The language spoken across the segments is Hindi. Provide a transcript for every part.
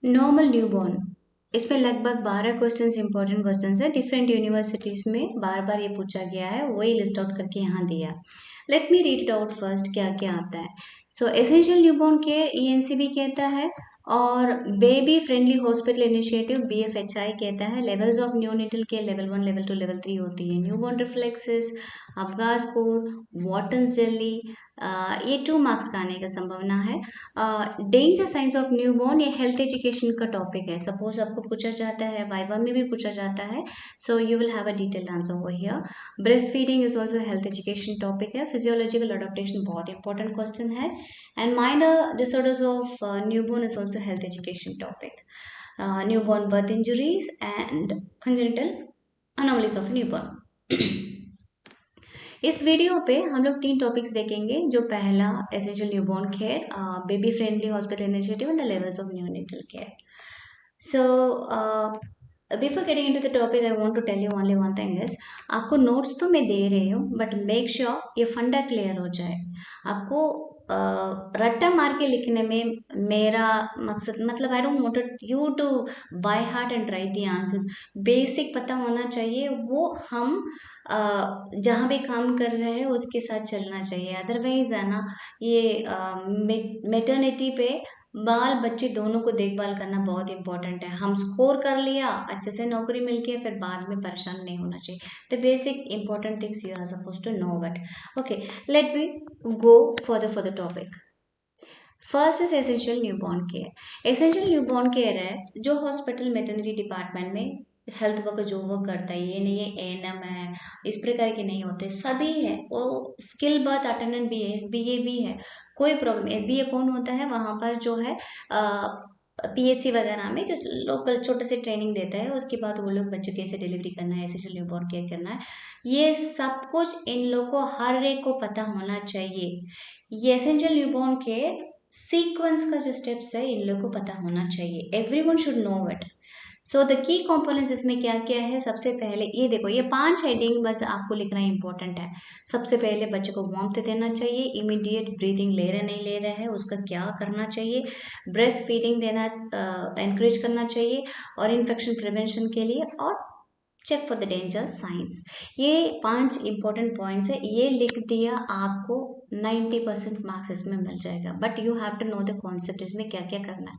नॉर्मल न्यूबॉर्न, इसमें लगभग 12 क्वेश्चंस इंपॉर्टेंट क्वेश्चंस है, डिफरेंट यूनिवर्सिटीज में बार बार ये पूछा गया है, वही लिस्ट आउट करके यहाँ दिया। Let me read it out first, क्या क्या आता है। So essential newborn care ENCB कहता है, और baby friendly hospital initiative BFHI कहता है। Levels of neonatal care level 1 level 2 level 3 होती है। Newborn reflexes, Apgar score, Wharton's jelly, ये 2 मार्क्स का आने का संभावना है। डेंजर साइंस ऑफ न्यूबॉर्न, ये हेल्थ एजुकेशन का टॉपिक है। सपोज आपको पूछा जाता है, वाइवा में भी पूछा जाता है, so you will have a detailed answer over here. Breast feeding is also health education topic है। फिजियोलॉजिकल अडॉप्टेशन बहुत इंपॉर्टेंट क्वेश्चन है। And minor disorders of newborn is also health education topic. Newborn birth injuries and congenital anomalies of newborn. इस वीडियो पे हम लोग 3 टॉपिक्स देखेंगे। जो पहला, essential newborn care, baby friendly hospital initiative and the levels of neonatal care. So before getting into the topic, I want to tell you only one thing is, आपको नोट्स तो मैं दे रही हूँ, बट मेक श्योर ये फंडा क्लियर हो जाए। आपको रट्टा मार के लिखने में मेरा मकसद, मतलब I don't want you to by heart and write the answers. Basic पता होना चाहिए, वो हम जहाँ भी काम कर रहे हैं उसके साथ चलना चाहिए। अदरवाइज है ना, ये मेटर्निटी पे बाल बच्चे दोनों को देखभाल करना बहुत इंपॉर्टेंट है। हम स्कोर कर लिया, अच्छे से नौकरी मिल गई, फिर बाद में परेशान नहीं होना चाहिए। The basic important things you are suppose to know but okay, let we go for the topic. First is essential newborn care. Essential newborn care है जो हॉस्पिटल मेटर्निटी डिपार्टमेंट में हेल्थ वर्कर जो वर्क करता है। ये नहीं है एएनएम है, इस प्रकार के नहीं होते, सभी है। वो स्किल बर्थ अटेंडेंट भी है, एसबीए भी है, कोई प्रॉब्लम। एसबीए कौन होता है, वहाँ पर जो है पीएचसी वगैरह में जो लोकल छोटे से ट्रेनिंग देता है, उसके बाद वो लोग बच्चों कैसे डिलीवरी करना है, एसेंशियल न्यूबॉर्न केयर करना है, ये सब कुछ इन लोग को हर एक को पता होना चाहिए। ये एसेंशियल न्यूबॉर्न केयर सीक्वेंस का जो स्टेप्स है, इन लोग को पता होना चाहिए। Everyone should know it. So the key components इसमें क्या क्या है। सबसे पहले ये देखो, ये 5 हेडिंग बस आपको लिखना इंपॉर्टेंट है। सबसे पहले बच्चे को वार्मथ देना चाहिए, इमीडिएट ब्रीदिंग ले रहे नहीं ले रहे हैं उसका क्या करना चाहिए, ब्रेस्ट फीडिंग देना एनकरेज करना चाहिए, और इन्फेक्शन प्रिवेंशन के लिए, और check for the danger signs. ये 5 इंपॉर्टेंट पॉइंट्स है। ये लिख दिया, आपको 90% मार्क्स इसमें मिल जाएगा, but you have to know the concept, इसमें क्या क्या करना है।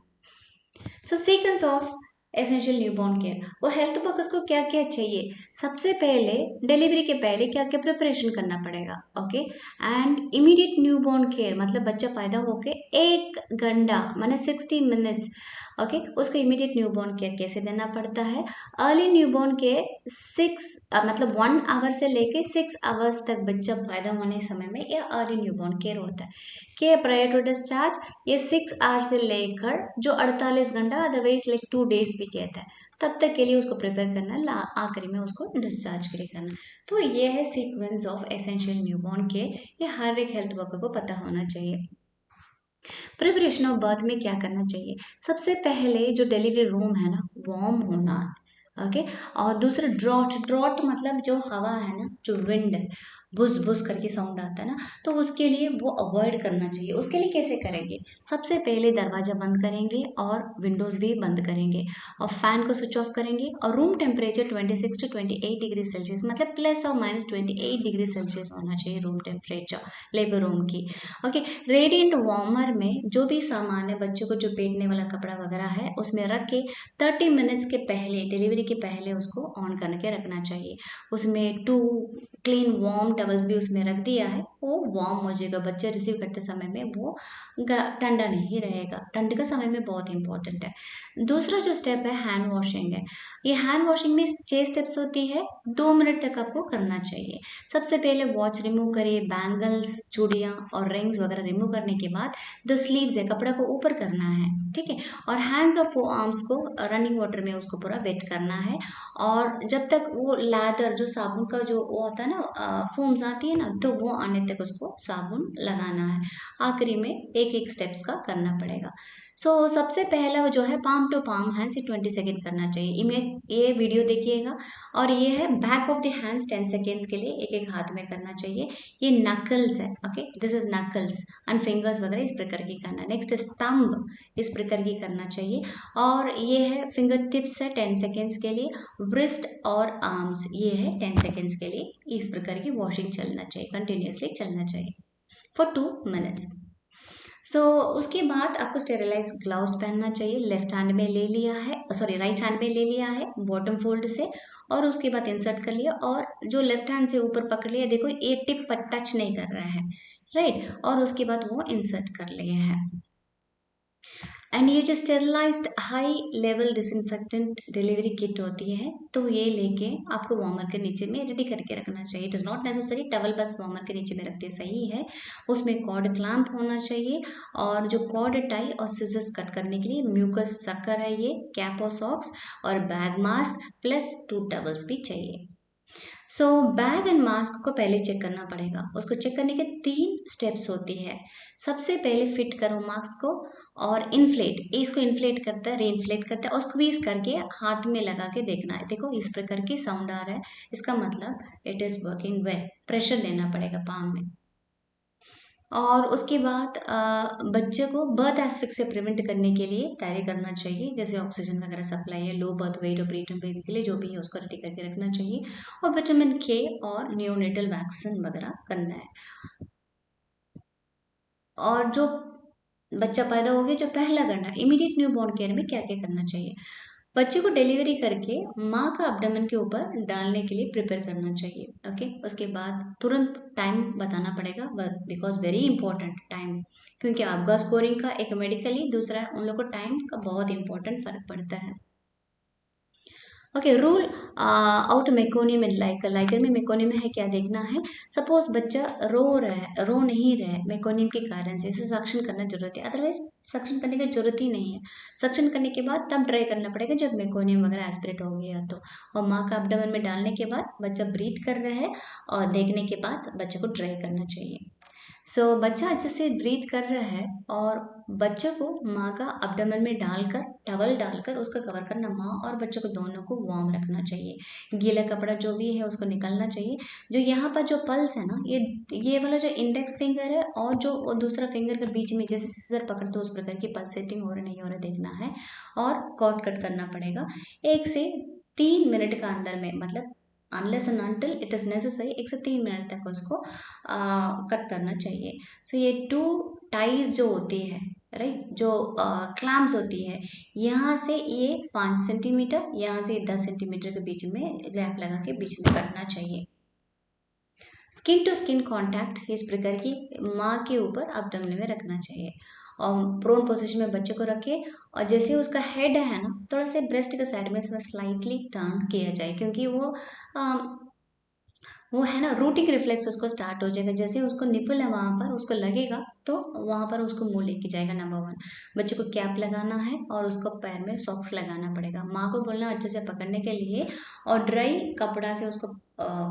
So sequence of essential newborn care, वो हेल्थ वर्कर्स को क्या क्या चाहिए। सबसे पहले डिलीवरी के पहले क्या क्या प्रिपरेशन करना पड़ेगा, okay. And immediate newborn care, मतलब बच्चा पैदा होके 1 घंटा माने 60 मिनट्स, ओके, उसको इमीडिएट न्यूबॉर्न केयर कैसे देना पड़ता है। अर्ली न्यूबॉर्न केयर 6 मतलब 1 आवर से लेके 6 आवर्स तक बच्चा पैदा होने समय में यह अर्ली न्यूबॉर्न केयर होता है। केयर प्रायर टू डिस्चार्ज, ये 6 आवर्स से लेकर जो 48 घंटा, अदरवाइज लाइक 2 डेज भी कहता है, तब तक के लिए उसको प्रिपेयर करना, आखिरी में उसको डिस्चार्ज के लिए करना। तो ये है sequence of essential newborn care, ये हर एक हेल्थ वर्कर को पता होना चाहिए। प्रिपरेशन ऑफ बर्थ में क्या करना चाहिए। सबसे पहले जो डिलीवरी रूम है ना, वार्म होना, ओके। और दूसरा ड्रॉट, ड्रॉट मतलब जो हवा है ना, जो विंड है, बुस बुस करके साउंड आता है ना, तो उसके लिए वो अवॉइड करना चाहिए। उसके लिए कैसे करेंगे, सबसे पहले दरवाजा बंद करेंगे और विंडोज भी बंद करेंगे, और फैन को स्विच ऑफ करेंगे, और room temperature 26 to 28 degree Celsius, मतलब +or- 28 डिग्री सेल्सियस होना चाहिए रूम टेम्परेचर लेबर रूम की, ओके। रेडिएंट वार्मर में जो भी सामान है, बच्चों को जो पेटने वाला कपड़ा वगैरह है, उसमें रख के 30 मिनट्स के पहले, डिलीवरी के पहले उसको ऑन करके रखना चाहिए। उसमें 2 क्लीन वार्म टवल्स भी उसमें रख दिया है, वो वार्म हो जाएगा, बच्चे रिसीव करते समय में वो ठंडा नहीं रहेगा। ठंड का समय में बहुत इंपॉर्टेंट है। दूसरा जो स्टेप है हैंड वॉशिंग है। ये हैंड वॉशिंग में 6 स्टेप्स होती है, 2 मिनट तक आपको करना चाहिए। सबसे पहले वॉच रिमूव करिए, बैंगल्स, चूड़ियाँ और रिंग्स वगैरह रिमूव करने के बाद जो स्लीव्स है, कपड़ा को ऊपर करना है, ठीक है। और हैंड्स और फोर आर्म्स को रनिंग वाटर में उसको पूरा वेट करना है। और जब तक वो लैदर, जो साबुन का जो वो होता है ना, फोम फॉर्म्स आती है ना, तो वो आने तक उसको साबुन लगाना है। आखिरी में एक एक स्टेप्स का करना पड़ेगा। सबसे पहला जो है palm to palm hands 20 second करना चाहिए। इमेज ये वीडियो देखिएगा। और ये है back of the hands 10 seconds के लिए एक एक हाथ में करना चाहिए। ये नकल्स है, okay, this is knuckles and fingers वगैरह इस प्रकार की करना है। नेक्स्ट थंब इस प्रकार की करना चाहिए। और ये है फिंगर टिप्स है 10 सेकेंड्स के लिए। ब्रिस्ट और आर्म्स ये है 10 सेकेंड्स के लिए। इस प्रकार की वॉशिंग चलना चाहिए, कंटिन्यूसली चलना चाहिए फॉर 2 मिनट्स। उसके बाद आपको स्टेरिलाइज ग्लव्स पहनना चाहिए। लेफ्ट हैंड में ले लिया है, सॉरी राइट हैंड में ले लिया है बॉटम फोल्ड से, और उसके बाद इंसर्ट कर लिया, और जो लेफ्ट हैंड से ऊपर पकड़ लिया, देखो ये टिप पर टच नहीं कर रहा है, राइट, और उसके बाद वो इंसर्ट कर लिए हैं। एंड ये जो sterilised high level disinfectant delivery kit होती है, तो ये लेके आपको वार्मर के नीचे में रेडी करके रखना चाहिए। It is not necessary towel, बस वार्मर के नीचे में रखते सही है। उसमें कॉर्ड क्लैंप होना चाहिए, और जो कॉर्ड टाई और सिजर्स कट करने के लिए म्यूकस सकर है, ये कैप और सॉक्स और बैग मास्क प्लस 2 टवल्स भी चाहिए। बैग एंड मास्क को पहले चेक करना पड़ेगा। उसको चेक करने के 3 स्टेप्स होती है। सबसे पहले फिट करो मास्क को, और इन्फ्लेट, इसको इन्फ्लेट करता है, रीइन्फ्लेट करता है, और स्क्वीज करके हाथ में लगा के देखना है। देखो इस प्रकार की साउंड आ रहा है, इसका मतलब it is working well. Pressure देना पड़ेगा पाम में। और उसके बाद बच्चे को बर्थ एस्फिक्स से प्रिवेंट करने के लिए तैयारी करना चाहिए, जैसे ऑक्सीजन वगैरह सप्लाई है, लो बर्थ वेट और प्रीटर्म बेबी के लिए जो भी है उसको रेडी करके रखना चाहिए, और विटामिन के और न्यूनेटल वैक्सीन वगैरह करना है। और जो बच्चा पैदा हो गया, जो पहला करना है इमीडिएट न्यू बॉर्न केयर में क्या क्या करना चाहिए। बच्चे को डिलीवरी करके माँ का एब्डोमेन के ऊपर डालने के लिए प्रिपेयर करना चाहिए, ओके। उसके बाद तुरंत टाइम बताना पड़ेगा, बिकॉज वेरी इंपॉर्टेंट टाइम, क्योंकि आपका स्कोरिंग का एक मेडिकली, दूसरा उन लोग को टाइम का बहुत इंपॉर्टेंट फर्क पड़ता है। Okay, rule out meconium and Likert. Likert में मेकोनियम है क्या देखना है। सपोज बच्चा रो नहीं रहा है मेकोनियम के कारण से, इसे सक्शन करना जरूरत है, अदरवाइज सक्शन करने की जरूरत ही नहीं है। सक्शन करने के बाद तब ड्राई करना पड़ेगा जब मेकोनियम वगैरह एस्पिरेट हो गया तो। और माँ का एब्डोमेन में डालने के बाद बच्चा ब्रीथ कर रहा है, और देखने के बाद बच्चे को ड्राई करना चाहिए। बच्चा अच्छे से ब्रीथ कर रहा है, और बच्चे को माँ का एब्डोमेन में डालकर टवल डालकर उसको कवर करना। माँ और बच्चे को दोनों को वार्म रखना चाहिए। गीला कपड़ा जो भी है उसको निकालना चाहिए। जो यहाँ पर जो पल्स है ना, ये वाला जो इंडेक्स फिंगर है और जो दूसरा फिंगर के बीच में जैसे सीजर पकड़ते हो उस प्रकार की पल्सेटिंग हो रहा नहीं हो रहा देखना है, और कॉर्ड कट करना पड़ेगा 1 से 3 मिनट का अंदर में, मतलब unless and until it is necessary 1 से 3 मिनट तक उसको कट करना चाहिए। ये 2 टाइज जो होती है, राइट, जो क्लैम्प्स होती है, यहाँ से ये 5 सेंटीमीटर, यहाँ से 10 सेंटीमीटर के बीच में लैप लगा के बीच में कटना चाहिए। स्किन टू स्किन कांटेक्ट इस प्रकार की माँ के ऊपर एब्डोमेन में रखना चाहिए, और प्रोन पोजीशन में बच्चे को रखे, और जैसे उसका हेड है ना, थोड़ा सा ब्रेस्ट के साइड में उसमें स्लाइटली टर्न किया जाए, क्योंकि वो है ना रूटिंग रिफ्लेक्स उसको स्टार्ट हो जाएगा। जैसे उसको निपल है वहाँ पर उसको लगेगा, तो वहाँ पर उसको मुंह लेके जाएगा। नंबर 1, बच्चे को कैप लगाना है, और उसको पैर में सॉक्स लगाना पड़ेगा। माँ को बोलना अच्छे से पकड़ने के लिए, और ड्राई कपड़ा से उसको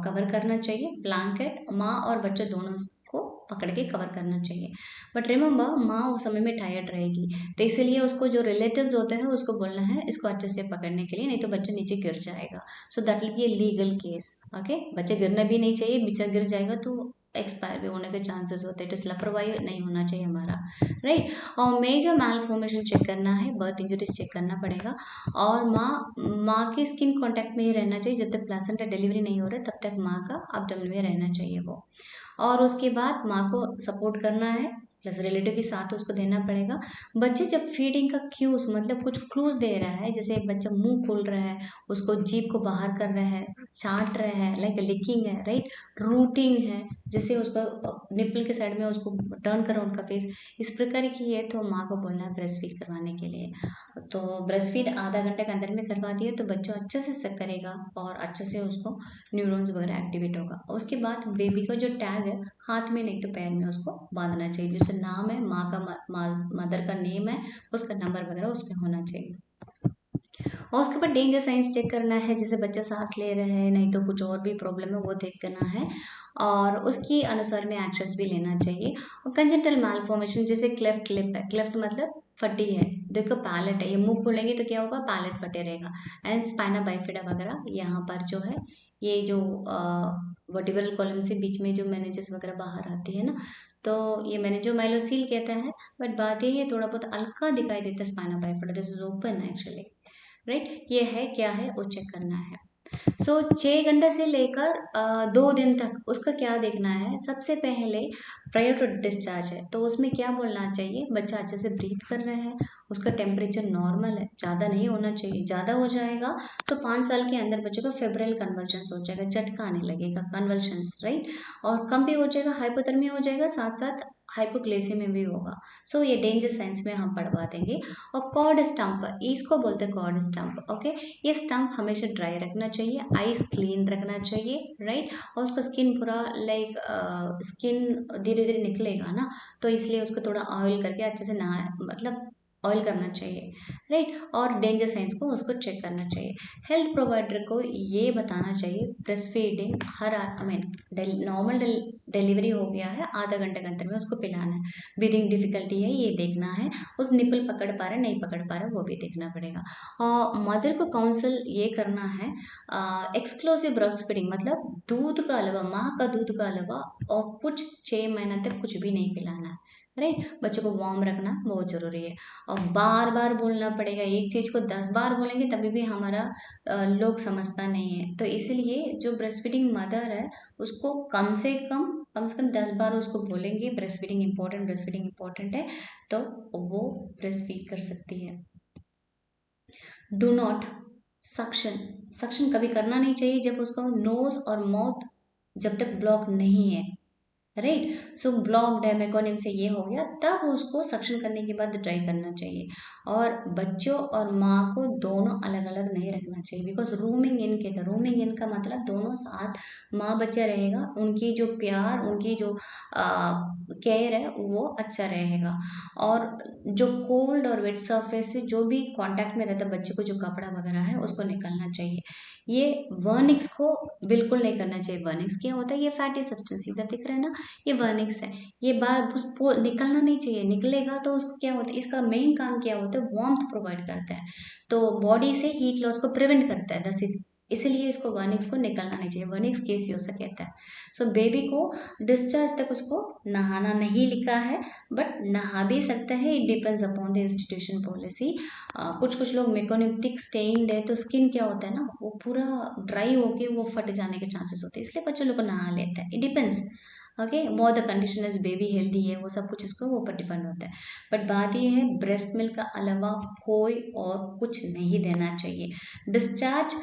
कवर करना चाहिए। ब्लैंकेट माँ और बच्चे दोनों को पकड़ के कवर करना चाहिए। बट रिमेंबर, माँ उस समय में टायर्ड रहेगी, तो इसलिए उसको जो रिलेटिव्स होते हैं उसको बोलना है इसको अच्छे से पकड़ने के लिए, नहीं तो बच्चा नीचे गिर जाएगा। That will be a legal case, okay. बच्चे गिरना भी नहीं चाहिए, बच्चा गिर जाएगा तो एक्सपायर भी होने के चांसेस होते हैं। तो लापरवाही नहीं होना चाहिए हमारा, राइट। और मेजर मैलफॉर्मेशन चेक करना है, बर्थ इंजरीज चेक करना पड़ेगा, और माँ के स्किन कांटेक्ट में ही रहना चाहिए जब तक प्लेसेंटा डिलीवरी नहीं हो रहा, तब तक माँ का एब्डोमेन में रहना चाहिए वो। और उसके बाद माँ को सपोर्ट करना है, प्लस रिलेटिव के साथ उसको देना पड़ेगा। बच्चे जब फीडिंग का क्यूज, मतलब कुछ क्लूज दे रहा है, जैसे बच्चा मुंह खोल रहा है, उसको जीभ को बाहर कर रहा है, चाट रहा है, लाइक लिकिंग है, राइट, रूटिंग है, जैसे उसको निपल के साइड में उसको टर्न करो उनका फेस, इस प्रकार की है, तो माँ को बोलना है ब्रेस्ट फीड करवाने के लिए। तो ब्रेस्ट फीड आधा घंटे के अंदर में करवा दिए तो बच्चा अच्छे से सक करेगा, और अच्छे से उसको न्यूरॉन्स वगैरह एक्टिवेट होगा। उसके बाद बेबी का जो टैग है, हाथ में नहीं तो पैर में उसको बांधना चाहिए, जैसे नाम है माँ का, मदर का नेम है, उसका नंबर वगैरह उसमें होना चाहिए। और उसके बाद डेंजर साइंस चेक करना है, जैसे बच्चा सांस ले रहा है नहीं तो कुछ और भी प्रॉब्लम है वो देख करना है, और उसकी अनुसार में एक्शंस भी लेना चाहिए। और कंजेंटल मालफॉर्मेशन, जैसे क्लेफ्ट लिप है, क्लेफ्ट मतलब फटी है, देखो पैलेट है, ये मुंह खोलेंगे तो क्या होगा, पैलेट फटे रहेगा। एंड स्पाइना बाइफिडा वगैरह, यहाँ पर जो है ये जो वर्टिब्रल कॉलम से बीच में जो मैनेजेस वगैरह बाहर आती है ना, तो ये मैंने जो माइलोसील कहता है, बट बात ये है थोड़ा बहुत हल्का दिखाई देता है spina bifida, this is open actually, right. ये है क्या है वो चेक करना है। सो 6 घंटे से लेकर 2 दिन तक उसका क्या देखना है, सबसे पहले प्रायर टू डिस्चार्ज है तो उसमें क्या बोलना चाहिए, बच्चा अच्छे से ब्रीथ कर रहा है, उसका टेम्परेचर नॉर्मल है, ज़्यादा नहीं होना चाहिए, ज़्यादा हो जाएगा तो 5 साल के अंदर बच्चे को फेब्रल कन्वर्जन्स हो जाएगा, झटका आने लगेगा, कन्वल्शंस, राइट। और कम भी हो जाएगा, हाइपोथर्मिया हो जाएगा, साथ साथ हाइपोग्लाइसेमिया भी होगा। सो ये डेंजर साइंस में हम पढ़वा देंगे। और कॉर्ड स्टम्प, इसको बोलते हैं कॉर्ड स्टम्प, ओके। ये स्टम्प हमेशा ड्राई रखना चाहिए, आइस क्लीन रखना चाहिए, राइट। और उसका स्किन पूरा लाइक स्किन धीरे धीरे निकलेगा ना, तो इसलिए उसको थोड़ा ऑयल करके अच्छे से नहा, मतलब ऑयल करना चाहिए, राइट। और डेंजर साइंस को उसको चेक करना चाहिए। हेल्थ प्रोवाइडर को ये बताना चाहिए breast feeding her I mean normal delivery हो गया है, आधा घंटे के अंदर में उसको पिलाना है, ब्रीदिंग डिफिकल्टी है ये देखना है, उस निपल पकड़ पा रहा है नहीं पकड़ पा रहा है वो भी देखना पड़ेगा। और मदर को काउंसिल ये करना है, एक्सक्लूसिव ब्रेस्ट फीडिंग मतलब दूध का अलावा, माँ का दूध का अलावा और कुछ 6 महीने तक कुछ भी नहीं पिलाना है, राइट। बच्चों को वार्म रखना बहुत ज़रूरी है। और बार बार बोलना पड़ेगा, एक चीज़ को 10 बार बोलेंगे तभी भी हमारा लोग समझता नहीं है, तो इसलिए जो ब्रेस्ट फीडिंग मदर है उसको कम से कम 10 बार उसको बोलेंगे breast feeding important, breast feeding important है, तो वो ब्रेस्ट फीड कर सकती है। डू नॉट सक्शन, सक्शन कभी करना नहीं चाहिए जब उसका नोज और माउथ जब तक ब्लॉक नहीं है, राइट। सो ब्लॉक्ड है मेकोनिम से ये हो गया, तब उसको सक्शन करने के बाद ट्राई करना चाहिए। और बच्चों और माँ को दोनों अलग अलग नहीं रखना चाहिए, बिकॉज रूमिंग इन के था, रूमिंग इन का मतलब दोनों साथ माँ बच्चा रहेगा, उनकी जो प्यार, उनकी जो केयर है वो अच्छा रहेगा। और जो कोल्ड और वेट सरफेस से जो भी कांटेक्ट में रहता है बच्चे को, जो कपड़ा वगैरह है उसको निकलना चाहिए। ये वर्निक्स को बिल्कुल नहीं करना चाहिए। वर्निक्स क्या होता है, ये फैटी सब्सटेंस इधर दिख रहा है ना, ये वर्निक्स है, ये बार उसको निकलना नहीं चाहिए, निकलेगा तो उसको क्या होता है, इसका मेन काम क्या होता है, वार्मथ प्रोवाइड करता है, तो बॉडी से हीट लॉस को प्रिवेंट करता है, दस इसलिए इसको वर्निक्स को निकलना नहीं चाहिए, वर्निक्स केसियोसा कहता है। सो बेबी को डिस्चार्ज तक उसको नहाना नहीं लिखा है, बट नहा भी सकता है, it depends upon the institution policy. कुछ कुछ लोग मेकोनिप्टिक स्टेन्ड है तो स्किन क्या होता है ना, वो पूरा ड्राई होके वो फट जाने के चांसेस होते हैं, इसलिए बच्चे लोग को नहा लेता है, इट डिपेंड्स, ओके। बहुत the condition is baby healthy है वो सब कुछ उसको ऊपर डिपेंड होता है। बट बात ये है ब्रेस्ट मिल्क का अलावा कोई और कुछ नहीं देना चाहिए। डिस्चार्ज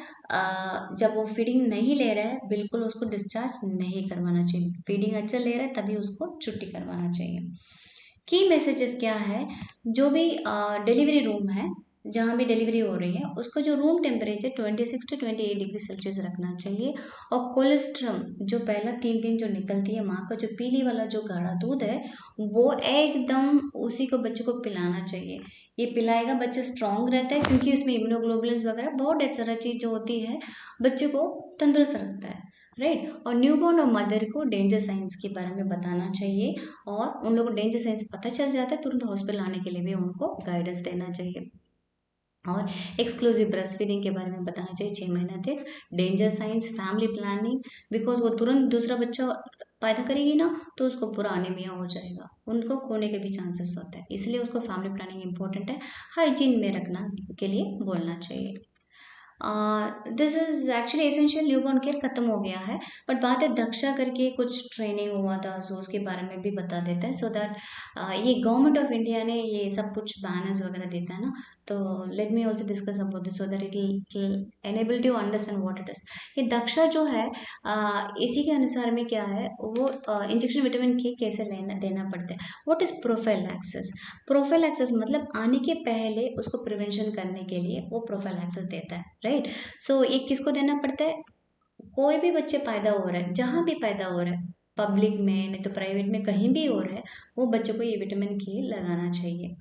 जब वो फीडिंग नहीं ले रहा है बिल्कुल उसको डिस्चार्ज नहीं करवाना चाहिए, फीडिंग अच्छा ले रहा है तभी उसको छुट्टी करवाना चाहिए। की मैसेजेस क्या है, जो भी डिलीवरी रूम है, जहाँ भी डिलीवरी हो रही है उसको जो room temperature 26 to 28 degree Celsius रखना चाहिए। और कोलेस्ट्रम जो पहला 3 दिन जो निकलती है माँ का जो पीली वाला जो गाढ़ा दूध है, वो एकदम उसी को बच्चे को पिलाना चाहिए। ये पिलाएगा बच्चा स्ट्रांग रहता है, क्योंकि उसमें इम्यूनोग्लोबुलिन्स वगैरह बहुत ढेर सारा चीज़ जो होती है बच्चे को तंदुरुस्त रखता है, राइट। और न्यूबॉर्न और मदर को डेंजर साइंस के बारे में बताना चाहिए, और उन लोगों को डेंजर साइंस पता चल जाता है तुरंत हॉस्पिटल आने के लिए भी उनको गाइडेंस देना चाहिए। और एक्सक्लूसिव ब्रेस्ट फीडिंग के बारे में बताना चाहिए 6 महीने तक। Danger science, family planning, because वो तुरंत दूसरा बच्चा पैदा करेगी ना तो उसको पूरा अनीमिया हो जाएगा, उनको खोने के भी चांसेस होते हैं, इसलिए उसको फैमिली प्लानिंग इंपॉर्टेंट है। हाइजीन में रखना के लिए बोलना चाहिए। This is actually essential newborn care खत्म हो गया है, बट बात है दक्षा करके कुछ ट्रेनिंग हुआ था, सो उसके बारे में भी बता देते हैं, सो दैट ये गवर्नमेंट ऑफ इंडिया ने ये सब कुछ बैनर्स वगैरह देता है ना, तो let me also discuss about this so that it will enable to understand what it is. ये दक्षा जो है इसी के अनुसार में क्या है, वो इंजेक्शन विटामिन के कैसे लेना देना पड़ता है, व्हाट इज प्रोफाइलैक्सिस। प्रोफाइलैक्सिस मतलब आने के पहले उसको प्रिवेंशन करने के लिए वो प्रोफाइलैक्सिस देता है, राइट। सो ये किसको देना पड़ता है, कोई भी बच्चे पैदा हो रहा है, जहाँ भी पैदा हो रहा है, पब्लिक में नहीं तो प्राइवेट में, कहीं भी हो रहा है, वो बच्चों को ये विटामिन के लगाना चाहिए।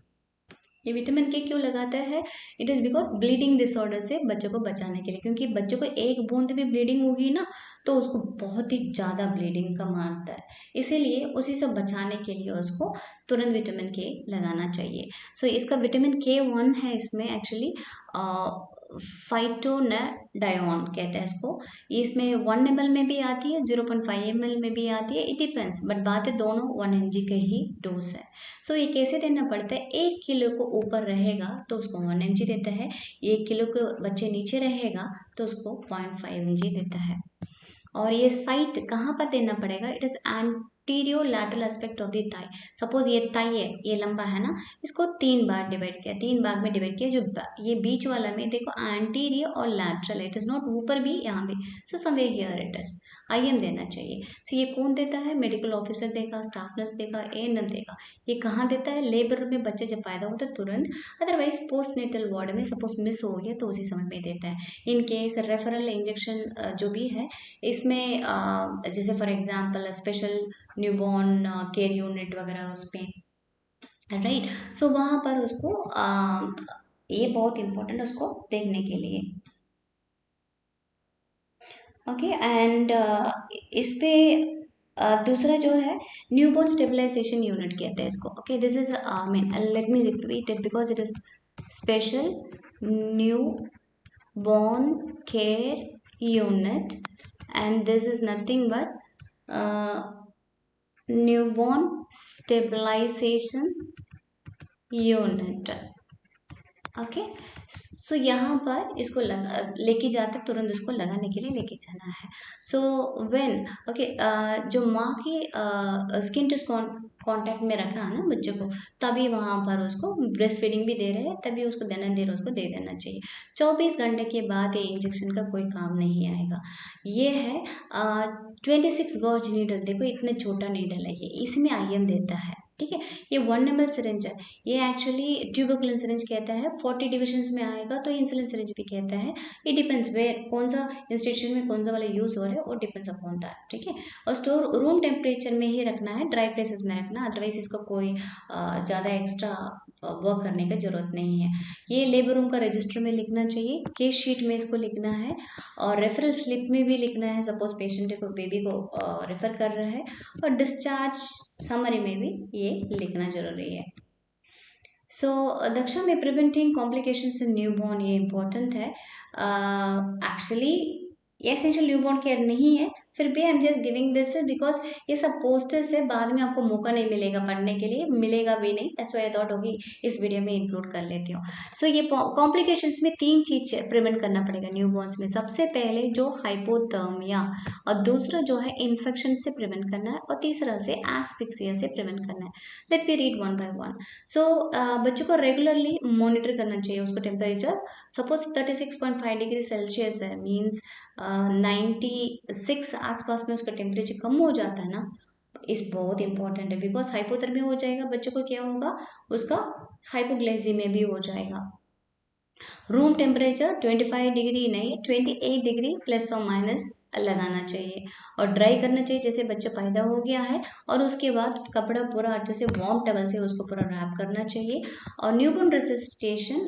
ये विटामिन के क्यों लगाता है? It is because bleeding disorder से बच्चों को बचाने के लिए, क्योंकि बच्चों को एक बूंद भी ब्लीडिंग होगी ना तो उसको बहुत ही ज़्यादा ब्लीडिंग का मारता है, इसीलिए उसी से बचाने के लिए उसको तुरंत विटामिन के लगाना चाहिए। सो इसका विटामिन K1 है इसमें एक्चुअली फाइटोनेडायोन कहते हैं इसको। इसमें 1 ml में भी आती है, 0.5 ml में भी आती है, इट डिपेंड्स, बट बात है दोनों 1 mg के ही डोज है। सो ये कैसे देना पड़ता है? 1 किलो को ऊपर रहेगा तो उसको 1 mg देता है, 1 किलो के बच्चे नीचे रहेगा तो उसको 0.5 mg देता है। और ये साइट कहाँ पर देना पड़ेगा? It is anterior lateral aspect of the thigh. Suppose ये थाई है, ये लंबा है ना, इसको 3 बार डिवाइड किया, 3 भाग में डिवाइड किया। जो ये बीच वाला में देखो एंटीरियर और लैटरल है, इट इज नॉट ऊपर भी यहाँ भी, so somewhere here it is IM देना चाहिए। सो ये कौन देता है? मेडिकल ऑफिसर देगा, स्टाफ नर्स देगा, ANM देगा। ये कहाँ देता है? लेबर में बच्चे जब पैदा होता है तुरंत, अदरवाइज पोस्ट नेटल वार्ड में सपोज मिस हो गया तो उसी समय में देता है। इन केस रेफरल इंजेक्शन जो भी है इसमें जैसे for example special newborn care unit वगैरह उस पर, राइट। सो वहाँ पर उसको ये बहुत इंपॉर्टेंट उसको देखने के लिए। ओके एंड इस पे दूसरा जो है न्यूबॉर्न स्टेबलाइजेशन यूनिट कहते हैं इसको। Okay this is mean let me repeat it because it is special newborn care unit and this is nothing but newborn stabilization unit। Okay so यहाँ पर इसको लेके जाते तुरंत उसको लगाने के लिए लेके जाना है। सो व्हेन ओके जो माँ की स्किन टू कांटेक्ट में रखा है ना बच्चे को, तभी वहाँ पर उसको ब्रेस्ट फीडिंग भी दे रहे हैं, तभी उसको देना दे रहे उसको दे देना चाहिए। 24 घंटे के बाद ये इंजेक्शन का कोई काम नहीं आएगा। ये है 26 गॉज नीडल, देखो इतने छोटा नीडल है ये, इसमें IM देता है, ठीक है। ये 1 ml सिरिंज है, ये एक्चुअली ट्यूबरकुलन सिरिंज कहता है, 40 डिविजन्स में आएगा तो इंसुलिन सिरिंज भी कहता है। इट डिपेंड्स वेयर कौन सा इंस्टीट्यूशन में कौन सा वाला यूज हो रहा है, वो डिपेंड्स अपॉन दैट, ठीक है। और स्टोर रूम टेम्परेचर में ही रखना है, ड्राई प्लेसेस में रखना, अदरवाइज इसका कोई ज़्यादा एक्स्ट्रा वर्क करने की जरूरत नहीं है। ये लेबर रूम का रजिस्टर में लिखना चाहिए, केस शीट में इसको लिखना है, और रेफरल स्लिप में भी लिखना है सपोज पेशेंट को बेबी को रेफर कर रहा है, और डिस्चार्ज समरी में भी ये लिखना जरूरी है। सो दक्षा में प्रिवेंटिंग कॉम्प्लिकेशंस इन न्यूबॉर्न ये इम्पोर्टेंट है। एक्चुअली ये एसेंशियल न्यूबॉर्न केयर नहीं है, फिर भी I am just giving this because ये सब पोस्टर्स है, बाद में आपको मौका नहीं मिलेगा पढ़ने के लिए, मिलेगा भी नहीं, दैट्स व्हाई आई थॉट होगी इस वीडियो में इंक्लूड कर लेती हूँ। सो ये कॉम्प्लिकेशंस में 3 चीज प्रिवेंट करना पड़ेगा न्यूबॉर्न्स में। सबसे पहले जो हाइपोथर्मिया, और दूसरा जो है इन्फेक्शन से प्रिवेंट करना है, और तीसरा से एस्फिक्सिया से प्रिवेंट करना है। Let we read one by one. So बच्चों को रेगुलरली मॉनिटर करना चाहिए, उसको टेम्परेचर सपोज 36.5 डिग्री सेल्सियस है, मीन्स 96 आसपास में उसका टेम्परेचर कम हो जाता है ना, इस बहुत इंपॉर्टेंट है, बिकॉज हाइपोथर्मिया हो जाएगा बच्चों को, क्या होगा उसका हाइपोग्लाइसीमिया भी हो जाएगा। रूम टेम्परेचर 25 डिग्री नहीं 28 डिग्री प्लस और माइनस लगाना चाहिए, और ड्राई करना चाहिए जैसे बच्चा पैदा हो गया है, और उसके बाद कपड़ा पूरा अच्छे से वार्म टवल से उसको पूरा रैप करना चाहिए। और न्यूबॉर्न रेसिस्टेशन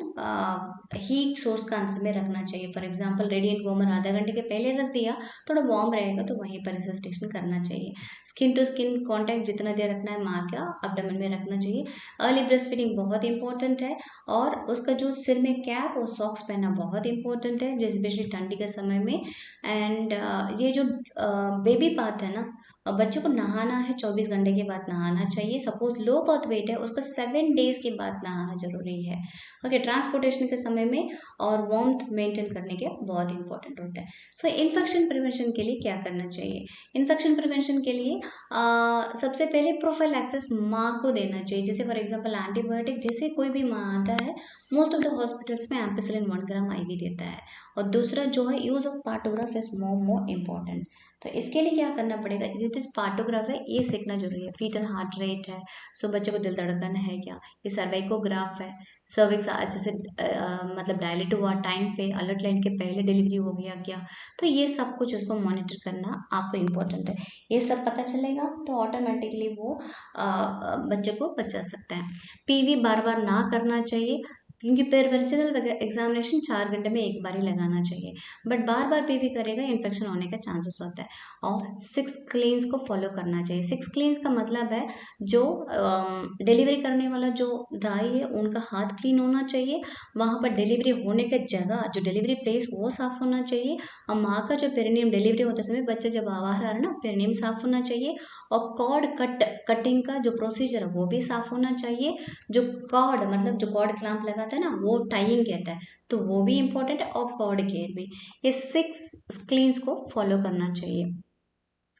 हीट सोर्स का अंदर में रखना चाहिए। फॉर एग्जांपल रेडिएंट वार्मर आधा घंटे के पहले रख दिया, थोड़ा वार्म रहेगा तो वहीं पर रेसिस्टेशन करना चाहिए। स्किन टू स्किन कॉन्टैक्ट जितना देर रखना है माँ का एब्डोमेन में रखना चाहिए। अर्ली ब्रेस्ट फीडिंग बहुत इंपॉर्टेंट है, और उसका जो सिर में कैप और सॉक्स पहनना बहुत इंपॉर्टेंट है, जैसे स्पेशली ठंडी के समय में। एंड ये जो बेबी बाथ है ना, बच्चों को नहाना है 24 घंटे के बाद नहाना चाहिए। सपोज लो बर्थ वेट है उसको 7 डेज के बाद नहाना जरूरी है। ओके ट्रांसपोर्टेशन के समय में और वार्मथ मेंटेन करने के बहुत इंपॉर्टेंट होता है। सो इन्फेक्शन प्रिवेंशन के लिए क्या करना चाहिए? इन्फेक्शन प्रिवेंशन के लिए सबसे पहले प्रोफाइलैक्सिस माँ को देना चाहिए, जैसे फॉर एग्जांपल एंटीबायोटिक, जैसे कोई भी माँ आता है मोस्ट ऑफ द हॉस्पिटल्स में एम्पिसिलिन 1 ग्राम IV देता है। और दूसरा जो है use of partograph is more important. तो इसके लिए क्या करना पड़ेगा, दिस पार्टोग्राफ है, ये सीखना जरूरी है। फीटल हार्ट रेट है, सो बच्चे को दिल धड़कन है क्या, ये सर्वाइकोग्राफ है, सर्विक्स अच्छे से मतलब डायलेट हुआ टाइम पे, अलर्ट लाइन के पहले डिलीवरी हो गया क्या, तो ये सब कुछ उसको मॉनिटर करना आपको इम्पोर्टेंट है। ये सब पता चलेगा तो ऑटोमेटिकली वो बच्चे को बचा सकता है। पीवी बार बार ना करना चाहिए, क्योंकि पेरिफेरल एग्जामिनेशन 4 घंटे में एक बार ही लगाना चाहिए, बट बार बार पीवी करेगा इन्फेक्शन होने का चांसेस होता है। और 6 क्लीन्स को फॉलो करना चाहिए। 6 क्लीन्स का मतलब है जो डिलीवरी करने वाला जो दाई है उनका हाथ क्लीन होना चाहिए, वहाँ पर डिलीवरी होने का जगह जो डिलीवरी प्लेस वो साफ होना चाहिए, और माँ का जो पेरिनियम डिलीवरी होते समय बच्चा जब बाहर आ रहा है ना, पेरिनियम साफ होना चाहिए, और कॉर्ड कटिंग का जो प्रोसीजर है वो भी साफ होना चाहिए। जो कॉर्ड मतलब जो कॉर्ड क्लैंप लगाता है ना, वो टाइंग कहता है, तो वो भी इम्पोर्टेंट है, और कॉर्ड केयर भी। ये 6 क्लीन्स को फॉलो करना चाहिए।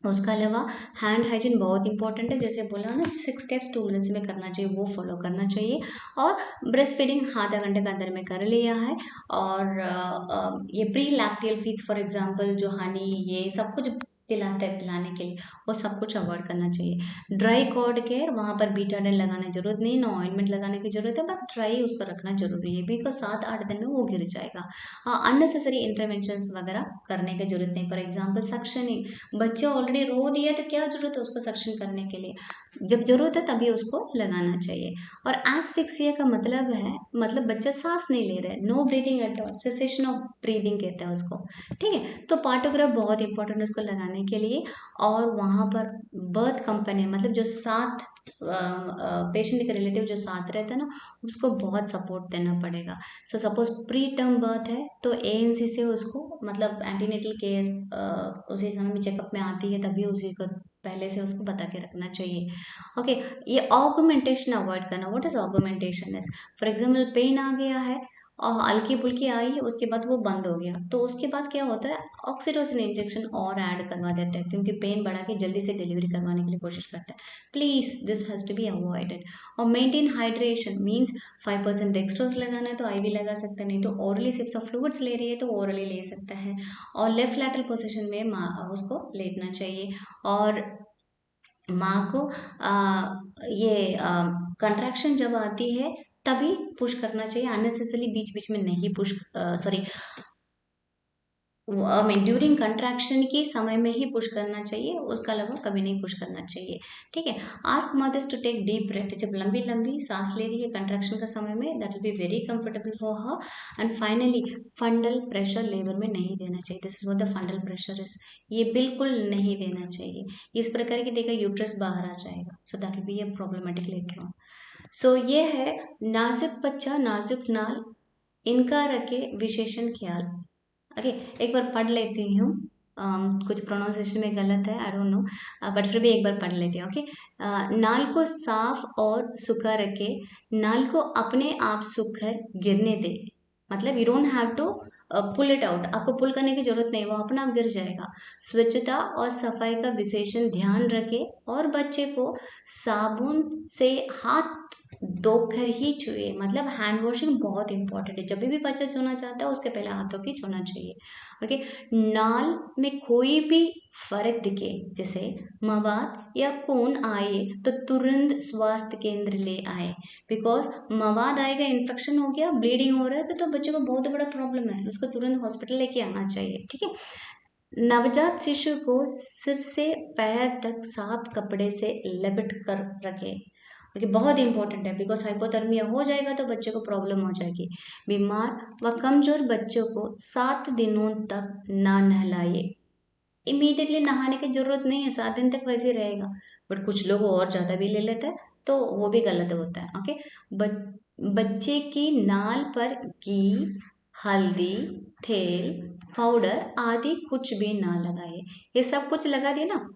उसके अलावा हैंड हाइजीन बहुत इंपॉर्टेंट है, जैसे बोला ना 6 स्टेप्स 2 मिनट्स में करना चाहिए, वो फॉलो करना चाहिए। और ब्रेस्ट फीडिंग आधा घंटे के अंदर में कर लिया है। और ये pre lacteal feeds for example जो हनी ये सब कुछ दिलाते हैं पिलाने के लिए, वो सब कुछ अवॉइड करना चाहिए। ड्राई कॉर्ड केयर, वहाँ पर बीटाडिन लगाने की जरूरत नहीं, ना ऑइंटमेंट लगाने की जरूरत है, बस ड्राई उसको रखना जरूरी है, बिकॉज 7-8 दिन में वो गिर जाएगा। अननेसेसरी इंटरवेंशन वगैरह करने की जरूरत नहीं। फॉर एग्जाम्पल सक्शनिंग, बच्चा ऑलरेडी रो दिया तो क्या जरूरत है उसको सक्शन करने के लिए, जब जरूरत है तभी उसको लगाना चाहिए। और एस्फिक्सिया का मतलब है, मतलब बच्चा सांस नहीं ले रहा है, no breathing at all, cessation of breathing कहते हैं उसको, ठीक है। तो पार्टोग्राफ बहुत इंपॉर्टेंट है उसको लगाने के लिए। और वहाँ पर बर्थ कंपनी मतलब जो साथ पेशेंट के रिलेटिव जो साथ रहता है ना, उसको बहुत सपोर्ट देना पड़ेगा। So suppose pre term birth है तो एएनसी से उसको मतलब एंटीनेटल केयर उसी समय में चेकअप में आती है, तभी उसी को पहले से उसको बता के रखना चाहिए। ओके, ये ऑगमेंटेशन अवॉइड करना। What is augmentation is, for example pain आ गया है और हल्की फुल्की आई, उसके बाद वो बंद हो गया, तो उसके बाद क्या होता है, ऑक्सीटोसिन इंजेक्शन और ऐड करवा देते हैं, क्योंकि पेन बढ़ा के जल्दी से डिलीवरी करवाने के लिए कोशिश करते हैं। Please this has to be avoided. और मेंटेन हाइड्रेशन मीन्स 5% डेक्सट्रोज लगाना है तो आईवी लगा सकता है, नहीं तो ओरली सिप्स ऑफ फ्लूइड्स ले रही है तो ओरली ले सकता है। और लेफ्ट लैटरल पोजीशन में उसको लेटना चाहिए। और माँ को ये कंट्रैक्शन जब आती है तभी पुश करना चाहिए, अननेसेसरी बीच बीच में नहीं push, sorry mean during contraction के समय में ही पुश करना चाहिए, उसका अलावा कभी नहीं पुश करना चाहिए, ठीक है। Ask mothers to take deep breath, जब लंबी लंबी सांस ले रही है कंट्रैक्शन का समय में, that will be very comfortable for her. And finally फंडल pressure labour में नहीं देना चाहिए, this is what the फंडल pressure is, ये बिल्कुल नहीं देना चाहिए, इस प्रकार की देखा यूट्रस बाहर आ जाएगा, so that will be a problematic later on. So ये है नाजुक बच्चा नाजुक नाल, इनका रखे विशेषण ख्याल। ओके, एक बार पढ़ लेती हूँ, कुछ प्रोनाउंसिएशन में गलत है, आई डोंट नो, बट फिर भी एक बार पढ़ लेती हूँ। ओके, नाल को साफ और सूखा रखे, नाल को अपने आप सूखकर गिरने दे, मतलब you don't have to pull it out, आपको पुल करने की जरूरत नहीं, वो अपना आप गिर जाएगा। स्वच्छता और सफाई का विशेषण ध्यान रखे, और बच्चे को साबुन से हाथ धोकर ही छुए, मतलब हैंड वॉशिंग बहुत इंपॉर्टेंट है, जब भी बच्चा छूना चाहता है उसके पहले हाथों की छूना चाहिए। ओके, नाल में कोई भी फर्क दिखे, जैसे मवाद या खून आए तो तुरंत स्वास्थ्य केंद्र ले आए, बिकॉज मवाद आएगा, इन्फेक्शन हो गया, ब्लीडिंग हो रहा है तो बच्चे को बहुत बड़ा प्रॉब्लम है, उसको तुरंत हॉस्पिटल लेके आना चाहिए, ठीक है। नवजात शिशु को सिर से पैर तक साफ कपड़े से लिपट कर रखे, क्योंकि बहुत इंपॉर्टेंट है, बिकॉज हाइपोथर्मिया हो जाएगा तो बच्चे को प्रॉब्लम हो जाएगी। बीमार व कमजोर बच्चों को 7 दिनों तक ना नहलाए, इमीडिएटली नहाने की जरूरत नहीं है, 7 दिन तक वैसे ही रहेगा, बट कुछ लोग और ज़्यादा भी ले लेते हैं तो वो भी गलत होता है। ओके, बच्चे की नाल पर घी, हल्दी, तेल, पाउडर आदि कुछ भी ना लगाए, ये सब कुछ लगा दिया ना,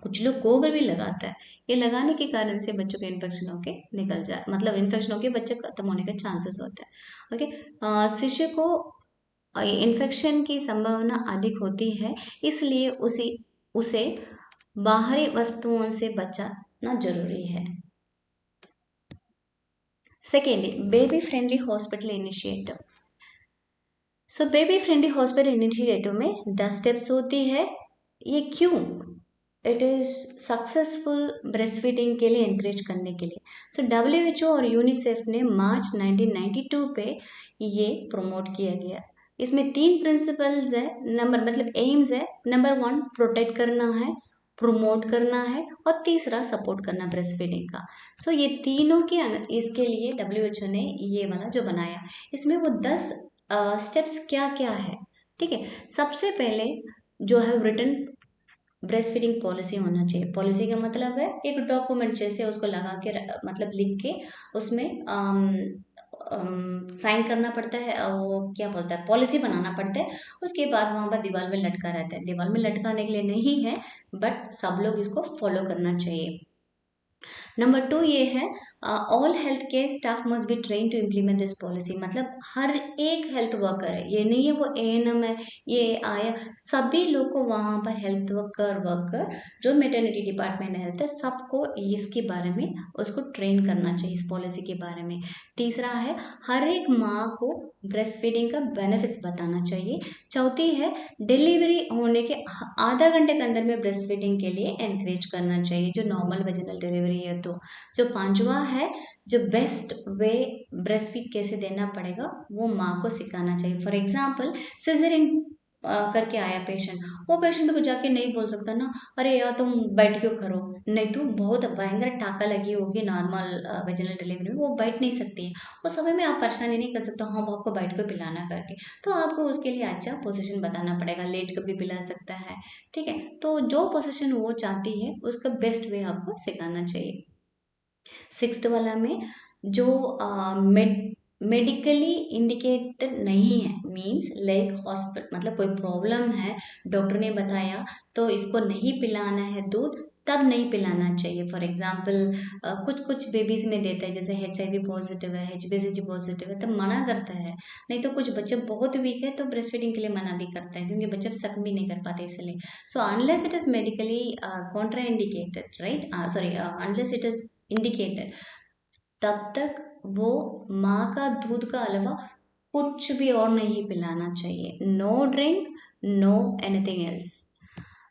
कुछ लोग गोबर भी लगाता है, ये लगाने के कारण से बच्चों को इन्फेक्शन होके निकल जाए, मतलब इन्फेक्शन होके बच्चे खत्म होने के चांसेस होते हैं। ओके, शिशु को इन्फेक्शन की संभावना अधिक होती है, इसलिए उसे बाहरी वस्तुओं से बचाना जरूरी है। Secondly, baby friendly hospital initiative. So baby friendly hospital initiative में 10 स्टेप्स होती है। ये क्यों? It is successful breast feeding के लिए encourage करने के लिए। सो WHO और यूनिसेफ ने मार्च 1992 पे ये प्रमोट किया गया। इसमें 3 प्रिंसिपल्स है, नंबर मतलब एम्स है। नंबर 1 प्रोटेक्ट करना है, प्रमोट करना है, और तीसरा सपोर्ट करना ब्रेस्ट फीडिंग का। सो ये तीनों के इसके लिए WHO ने ये वाला जो बनाया, इसमें वो 10 स्टेप्स क्या क्या है, ठीक है। सबसे पहले जो है रिटन ब्रेस्ट फीडिंग पॉलिसी होना चाहिए। पॉलिसी का मतलब है एक डॉक्यूमेंट जैसे उसको लगा के मतलब लिख के उसमें साइन करना पड़ता है, वो क्या बोलता है, पॉलिसी बनाना पड़ता है। उसके बाद वहाँ पर दीवार में लटका रहता है। दीवार में लटकाने के लिए नहीं है, बट सब लोग इसको फॉलो करना चाहिए। नंबर 2 ये है, all health care staff must be train to implement this policy. मतलब हर एक हेल्थ वर्कर है, ये नहीं है वो ANM है, ये आया, सभी लोग को वहाँ पर हेल्थ वर्कर जो मेटर्निटी डिपार्टमेंट में हेल्थ है, सबको इसके बारे में उसको ट्रेन करना चाहिए, इस पॉलिसी के बारे में। तीसरा है, हर एक माँ को ब्रेस्ट फीडिंग का बेनिफिट्स बताना चाहिए। चौथी है, डिलीवरी होने के आधा घंटे के अंदर में ब्रेस्ट फीडिंग के लिए एनकरेज करना चाहिए, जो नॉर्मल वेजिनल डिलीवरी है तो। जो पांचवा है, जो बेस्ट वे ब्रेस्ट फीड कैसे देना पड़ेगा वो माँ को सिखाना चाहिए। फॉर एग्जाम्पल सिजरिंग करके आया पेशेंट, वो पेशेंट को जाके नहीं बोल सकता ना, अरे यार तुम बैठ क्यों करो, नहीं तो बहुत भयंकर टाका लगी होगी नॉर्मल वेजिनल डिलीवरी में, वो बैठ नहीं सकती है। उस समय में आप परेशानी नहीं कर सकते, हाँ वो आपको बैठ के पिलाना करके, तो आपको उसके लिए अच्छा पोजीशन बताना पड़ेगा, लेट कर भी पिला सकता है, ठीक है। तो जो पोजीशन वो चाहती है उसका बेस्ट वे आपको सिखाना चाहिए। सिक्स्थ वाला में जो मेडिकली इंडिकेटेड नहीं है, मीन्स लाइक हॉस्पिटल मतलब कोई प्रॉब्लम है, डॉक्टर ने बताया तो इसको नहीं पिलाना है दूध, तब नहीं पिलाना चाहिए। फॉर एग्जाम्पल कुछ कुछ बेबीज में देता है, जैसे HIV पॉजिटिव है, HBsAg पॉजिटिव है, तब मना करता है। नहीं तो कुछ बच्चे बहुत वीक है तो ब्रेस्ट फीडिंग के लिए मना भी करता है, क्योंकि बच्चे सक भी नहीं कर पाते इसलिए। So unless it is medically Contra indicated, right, sorry, unless it is indicated, तब तक वो माँ का दूध का अलावा कुछ भी और नहीं पिलाना चाहिए। No drink, no anything else.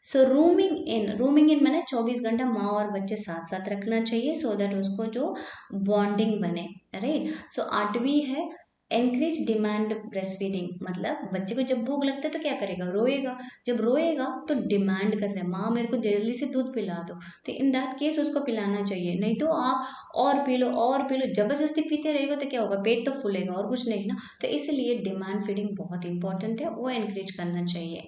So rooming in मैंने 24 घंटा माँ और बच्चे साथ साथ रखना चाहिए, सो दैट उसको जो बॉन्डिंग बने, राइट। सो आठवीं है, एनकरेज डिमांड ब्रेस्ट फीडिंग। मतलब बच्चे को जब भूख लगता है तो क्या करेगा, रोएगा। जब रोएगा तो डिमांड कर रहा है, माँ मेरे को जल्दी से दूध पिला दो, तो इन दैट केस उसको पिलाना चाहिए। नहीं तो आप और पी लो और पी लो, जबरदस्ती पीते रहेगा तो क्या होगा, पेट तो फूलेगा और कुछ नहीं ना। तो इसलिए डिमांड फीडिंग बहुत इंपॉर्टेंट है, वो एनकरेज करना चाहिए।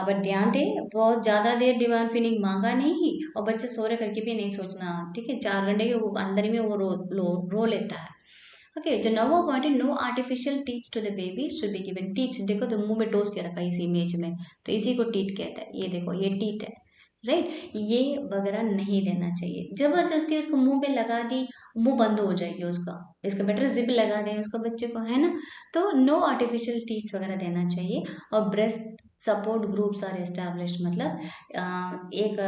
बट ध्यान दें, बहुत ज़्यादा देर डिमांड फीडिंग मांगा नहीं, और बच्चे सो रहे करके भी नहीं सोचना, ठीक है। 4 घंटे के वो अंदर ही में वो रो लेता है। ओके, जो नवा पॉइंट है, no artificial teat to the baby should be given. Teat देखो तो मुंह में टोस के रखा है इस इमेज में, तो इसी को टीट कहता है। ये देखो ये टीट है, राइट। ये वगैरह नहीं देना चाहिए, जबरदस्ती उसको मुंह पे लगा दी, मुंह बंद हो जाएगी उसका। इसका बेटर जिप लगा दें उसको बच्चे को, है ना। तो नो आर्टिफिशियल टीच वगैरह देना चाहिए। और breast support groups are established, मतलब एक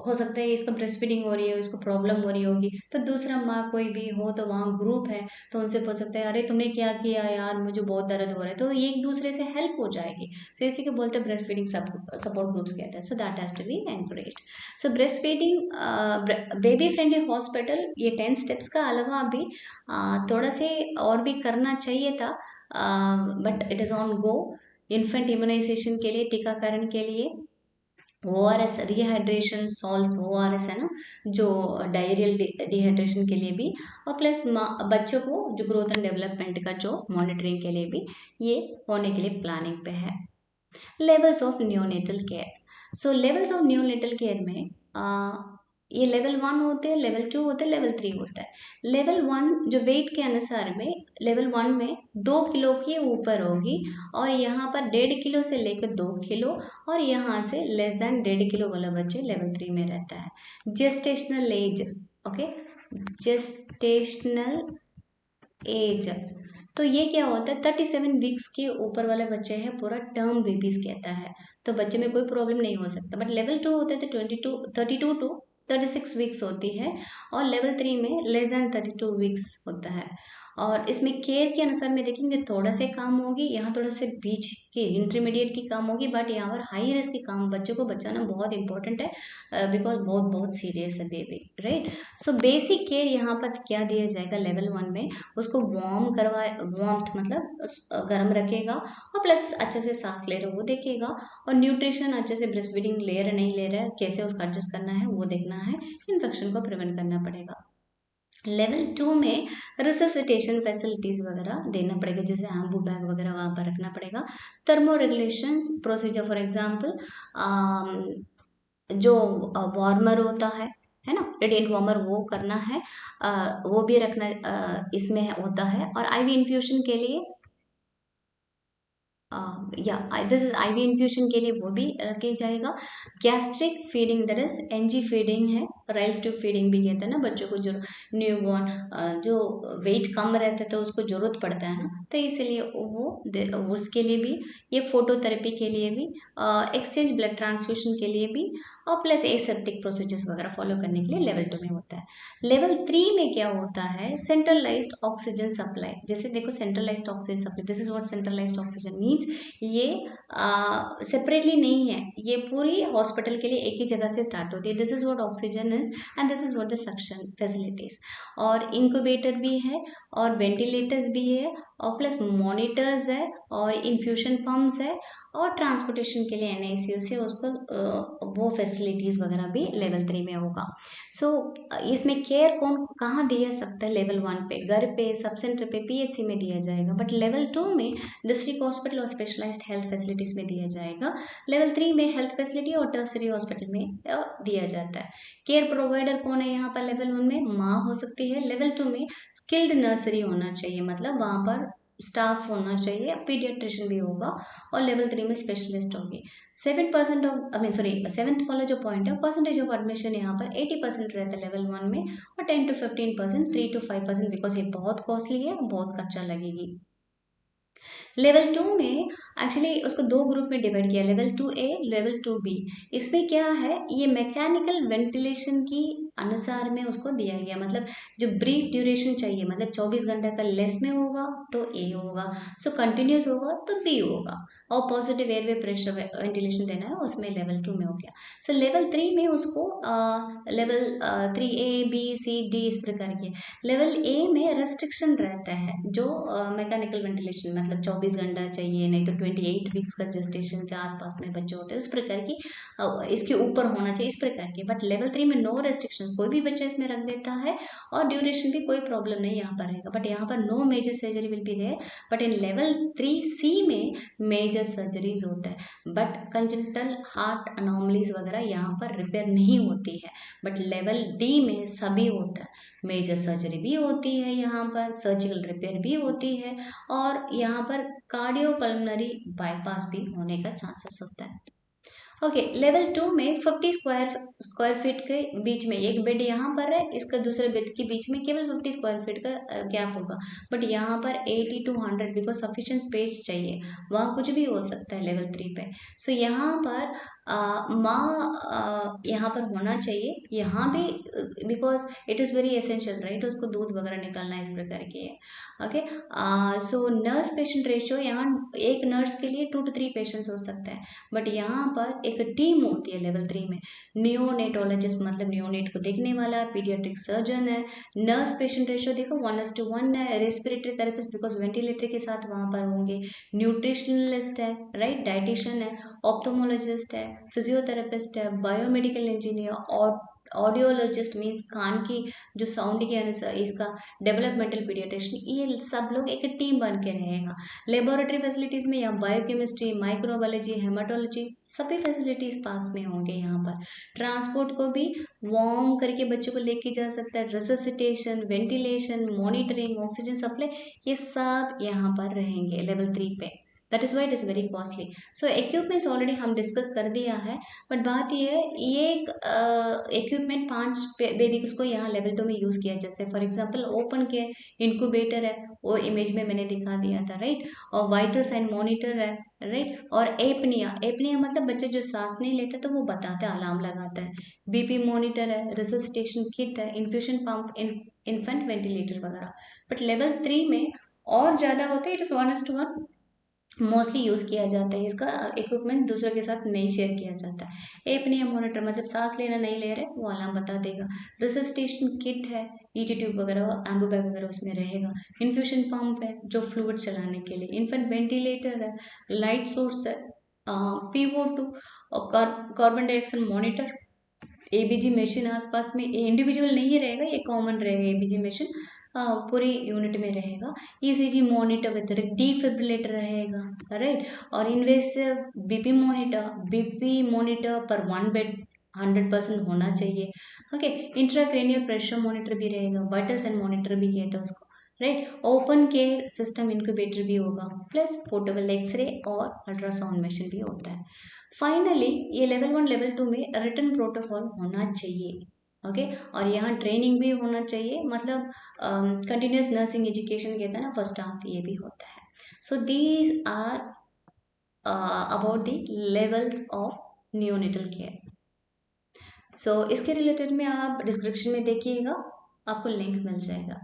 हो सकता है इसको ब्रेस्ट फीडिंग हो रही है, इसको प्रॉब्लम हो रही होगी, तो दूसरा माँ कोई भी हो तो वहाँ ग्रुप है, तो उनसे पूछ सकते हैं, अरे तुमने क्या किया यार, मुझे बहुत दर्द हो रहा है, तो एक दूसरे से हेल्प हो जाएगी। सो इसी को बोलते हैं ब्रेस्ट फीडिंग सपोर्ट ग्रुप्स कहते हैं। So that has to be encouraged. So breast feeding baby friendly hospital, ये 10 स्टेप्स का अलावा भी थोड़ा से और भी करना चाहिए था, but it is on go. Infant immunization के लिए, टीकाकरण के लिए, ORS रिहाइड्रेशन सॉल्स, ORS है ना, जो डायरियल डिहाइड्रेशन के लिए भी, और प्लस बच्चों को जो ग्रोथ एंड डेवलपमेंट का जो मॉनिटरिंग के लिए भी ये होने के लिए प्लानिंग पे है। Levels of neonatal care. So levels of neonatal care में ये लेवल 1 होते हैं, लेवल 2 होते हैं, लेवल 3 होता है। लेवल 1 जो वेट के अनुसार में, लेवल 1 में 2 किलो के ऊपर होगी, और यहाँ पर 1.5 किलो से लेकर 2 किलो, और यहाँ से लेस देन 1.5 किलो वाला बच्चे लेवल 3 में रहता है। Gestational age, okay, gestational age, तो ये क्या होता है, 37 वीक्स के ऊपर वाले बच्चे हैं, पूरा टर्म बेबीज कहता है, तो बच्चे में कोई प्रॉब्लम नहीं हो सकता। बट लेवल 2 होता है तो 32 टू 36 वीक्स होती है, और लेवल 3 में लेस देन 32 वीक्स होता है। और इसमें केयर के अनुसार में देखेंगे थोड़ा से काम होगी, यहाँ थोड़ा से बीच की इंटरमीडिएट की काम होगी, बट यहाँ पर हाई रिस्क की काम बच्चों को बचाना बहुत इंपॉर्टेंट है, बिकॉज बहुत बहुत सीरियस है baby, right. So basic care यहाँ पर क्या दिया जाएगा लेवल 1 में, उसको वार्म मतलब गर्म रखेगा, और प्लस अच्छे से सांस ले रहे हो वो देखेगा, और न्यूट्रिशन अच्छे से ब्रेस्ट फीडिंग ले रहा नहीं ले रहा है, कैसे उसका एडजस्ट करना है वो देखना है, इन्फेक्शन को प्रिवेंट करना पड़ेगा। लेवल 2 में रिससिटेशन फैसिलिटीज वगैरह देना पड़ेगा, जैसे एम्बू बैग वगैरह वहाँ पर रखना पड़ेगा। Thermo regulation procedure, for example जो वार्मर होता है ना, रेडिएंट वार्मर वो करना है, वो भी रखना इसमें होता है। और आईवी इन्फ्यूशन के लिए या दिस इज आईवी इन्फ्यूशन के लिए वो भी रखे जाएगा। Gastric feeding that is NG feeding है, राइस ट्यूब फीडिंग भी कहते हैं ना, बच्चों को जो न्यूबॉर्न जो वेट कम रहता है तो उसको जरूरत पड़ता है ना, तो इसलिए वो उसके लिए भी, ये फोटोथेरेपी के लिए भी, एक्सचेंज ब्लड ट्रांसफ्यूशन के लिए भी, और प्लस एसेप्टिक प्रोसीजर्स वगैरह फॉलो करने के लिए लेवल 2 में होता है। लेवल 3 में क्या होता है, सेंट्रलाइज्ड ऑक्सीजन सप्लाई। जैसे देखो centralised oxygen supply, this is what centralised oxygen means, ये सेपरेटली नहीं है, ये पूरी हॉस्पिटल के लिए एक ही जगह से स्टार्ट होती है। This is what oxygen is and this is what the suction facilities. और इंक्यूबेटर भी है, और वेंटिलेटर्स भी है, और प्लस मॉनिटर्स है, और इन्फ्यूशन पम्प्स है, और ट्रांसपोर्टेशन के लिए एनआईसीयू से उसको वो फैसिलिटीज़ वगैरह भी लेवल 3 में होगा। सो इसमें केयर कौन कहाँ दिया सकता है, लेवल 1 पे घर पे, सब सेंटर पे, पीएचसी में दिया जाएगा, बट लेवल 2 में डिस्ट्रिक्ट हॉस्पिटल और स्पेशलाइज्ड हेल्थ फैसिलिटीज़ में दिया जाएगा। लेवल 3 में हेल्थ फैसिलिटी और टर्सरी हॉस्पिटल में दिया जाता है। केयर प्रोवाइडर कौन है यहाँ पर, लेवल 1 में माँ हो सकती है, लेवल 2 में स्किल्ड नर्सरी होना चाहिए, मतलब वहाँ पर स्टाफ होना चाहिए, पीडियाट्रिशियन भी होगा, और लेवल 3 में स्पेशलिस्ट होगी। 7% of I mean sorry 7th वाला जो पॉइंट है, परसेंटेज ऑफ एडमिशन यहाँ पर 80% रहता है लेवल 1 में, और 10 to 15%, 3 to 5%, बिकॉज ये बहुत कॉस्टली है, बहुत खर्चा लगेगी। लेवल 2 में एक्चुअली उसको दो ग्रुप में डिवाइड किया, लेवल 2A, लेवल 2B। इसमें क्या है, ये मैकेनिकल वेंटिलेशन की अनुसार में उसको दिया गया, मतलब जो ब्रीफ ड्यूरेशन चाहिए, मतलब 24 घंटा का लेस में होगा तो A होगा, सो कंटिन्यूस होगा तो B होगा, और पॉजिटिव एयरवे प्रेशर वेंटिलेशन देना है उसमें लेवल 2 में हो गया। सो लेवल 3 में उसको level 3A B C D इस प्रकार के। लेवल ए में रेस्ट्रिक्शन रहता है, जो मैकेनिकल वेंटिलेशन मतलब 24 घंटा चाहिए, नहीं तो 28 वीक्स का जेस्टेशन के आसपास में बच्चे होते हैं, उस प्रकार की इसके ऊपर होना चाहिए, इस प्रकार के। बट लेवल 3 में नो रेस्ट्रिक्शन, कोई भी बच्चा इसमें रख देता है, और ड्यूरेशन भी कोई प्रॉब्लम नहीं यहाँ पर रहेगा, बट यहाँ पर no major surgery will be there. But in level 3C में मेजर सर्जरीज होता है, बट कंजेनिटल हार्ट अनोमलीज वगैरह यहाँ पर रिपेयर नहीं होती है। बट लेवल डी में सभी होता है, मेजर सर्जरी भी होती है, यहाँ पर सर्जिकल रिपेयर भी होती है, और यहाँ पर कार्डियोपल्मोनरी बाईपास भी होने का चांसेस होता है। ओके, लेवल 2 में 50 स्क्वायर फीट के बीच में एक बेड यहाँ पर है, इसका दूसरे बेड के बीच में केवल 50 स्क्वायर फीट का गैप होगा, बट यहाँ पर 80 to 100 बिकॉज सफिशिएंट स्पेस चाहिए, वहाँ कुछ भी हो सकता है लेवल 3 पे। सो यहाँ पर माँ यहाँ पर होना चाहिए, यहाँ भी because it is very essential, right, उसको दूध वगैरह निकालना इस प्रकार की है। Okay, so nurse patient ratio यहाँ एक नर्स के लिए 2 to 3 पेशेंट्स हो सकते हैं, बट यहाँ पर एक टीम होती है लेवल 3 में। नियोनेटोलॉजिस्ट मतलब नियोनेट को देखने वाला, पीडियाट्रिक सर्जन है, नर्स पेशेंट रेशियो देखो 1:1 है, रेस्पिरेटरी थेरेपिस्ट बिकॉज वेंटिलेटर के साथ वहाँ पर होंगे, न्यूट्रिशनलिस्ट है, राइट, डाइटिशियन है, ऑप्थोमोलॉजिस्ट है, फिजियोथेरेपिस्ट है, बायोमेडिकल इंजीनियर, और ऑडियोलॉजिस्ट मीन्स कान की जो साउंड के अनुसार इसका डेवलपमेंटल पीडियाट्रिशियन, ये सब लोग एक टीम बन के रहेगा। लेबोरेटरी फैसिलिटीज़ में यहाँ बायोकेमिस्ट्री, माइक्रोबायोलॉजी, हेमाटोलॉजी सभी फैसिलिटीज़ पास में होंगे। यहाँ पर ट्रांसपोर्ट को भी वार्म करके बच्चों को लेके जा सकता है, resuscitation, ventilation, monitoring, oxygen supply, ये सब यहाँ पर रहेंगे लेवल 3 पे। That is why it is very costly. So equipments already हम डिस्कस कर दिया है, बट बात ये है, ये इक्विपमेंट 5 बेबीज को यहाँ लेवल 2 में यूज़ किया, जैसे फॉर एग्जांपल ओपन के इंक्यूबेटर है, वो इमेज में मैंने दिखा दिया था, राइट, और वाइटल साइन मॉनिटर है, राइट, और एपनिया, एपनिया मतलब बच्चे जो सांस नहीं लेते तो वो बताता है, अलार्म लगाता है, बीपी मॉनिटर है, रिससिटेशन किट है, इन्फ्यूशन पंप, इन्फेंट वेंटिलेटर वगैरह। बट लेवल 3 में और ज़्यादा होते हैं, इट इज़ 1:1 मोस्टली यूज़ किया जाता है। इसका इक्विपमेंट दूसरों के साथ नहीं शेयर किया जाता है। एपनिया मॉनिटर मतलब सांस लेना नहीं ले रहे, वो अलार्म बता देगा। रिसस्टेशन किट है, ईटी ट्यूब वगैरह, एम्बू बैग वगैरह उसमें रहेगा। इन्फ्यूशन पंप है जो फ्लूइड चलाने के लिए। इन्फेंट वेंटिलेटर है, लाइट सोर्स है, PO2 और carbon dioxide monitor. ABG machine आसपास में इंडिविजुअल नहीं रहेगा, ये कॉमन रहेगा। एबीजी मशीन पूरी यूनिट में रहेगा। ईसीजी मॉनिटर विद डिफिब्रिलेटर रहेगा, राइट। और इन्वेसिव बीपी मॉनिटर पर 1 बेड 100% होना चाहिए। ओके, इंट्राक्रेनियल प्रेशर मॉनिटर भी रहेगा, वाइटल साइन मॉनिटर भी कहता है उसको, right. Open care system incubator भी होगा, प्लस पोर्टेबल एक्सरे और अल्ट्रासाउंड मशीन भी होता है। फाइनली ये लेवल 1 लेवल 2 में रिटन प्रोटोकॉल होना चाहिए। ओके, और यहाँ ट्रेनिंग भी होना चाहिए, मतलब कंटिन्यूस नर्सिंग एजुकेशन कहता है ना, फर्स्ट हाफ ये भी होता है। So these are about the levels of neonatal care. So इसके रिलेटेड में आप डिस्क्रिप्शन में देखिएगा, आपको लिंक मिल जाएगा।